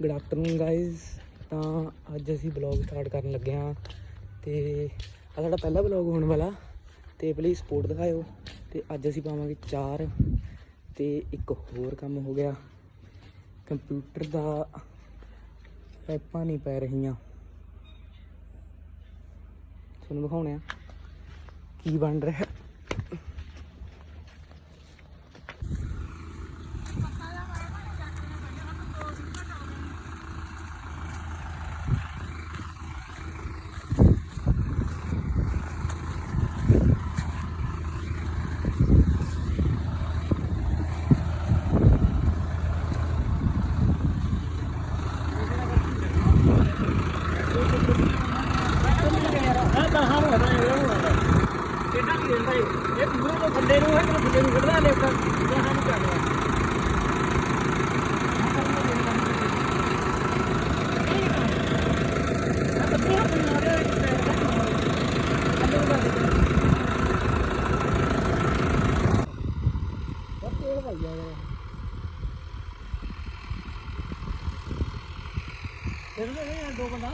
Good afternoon guys. ਤਾਂ ਅੱਜ ਅਸੀਂ ਬਲੌਗ ਸਟਾਰਟ ਕਰਨ ਲੱਗੇ ਹਾਂ ਅਤੇ ਆ ਸਾਡਾ ਪਹਿਲਾ ਬਲੌਗ ਹੋਣ ਵਾਲਾ ਅਤੇ ਪਲੀਜ਼ ਸਪੋਰਟ ਦਿਖਾਇਓ। ਅਤੇ ਅੱਜ ਅਸੀਂ ਪਾਵਾਂਗੇ 4 ਅਤੇ ਇੱਕ ਹੋਰ ਕੰਮ ਹੋ ਗਿਆ, ਕੰਪਿਊਟਰ ਦਾ ਪਾਈਪਾਂ ਨਹੀਂ ਪੈ ਰਹੀਆਂ, ਤੁਹਾਨੂੰ ਦਿਖਾਉਣੇ ਆ ਕੀ ਬਣ ਰਿਹਾ। ਦੋ ਬੰਦਾ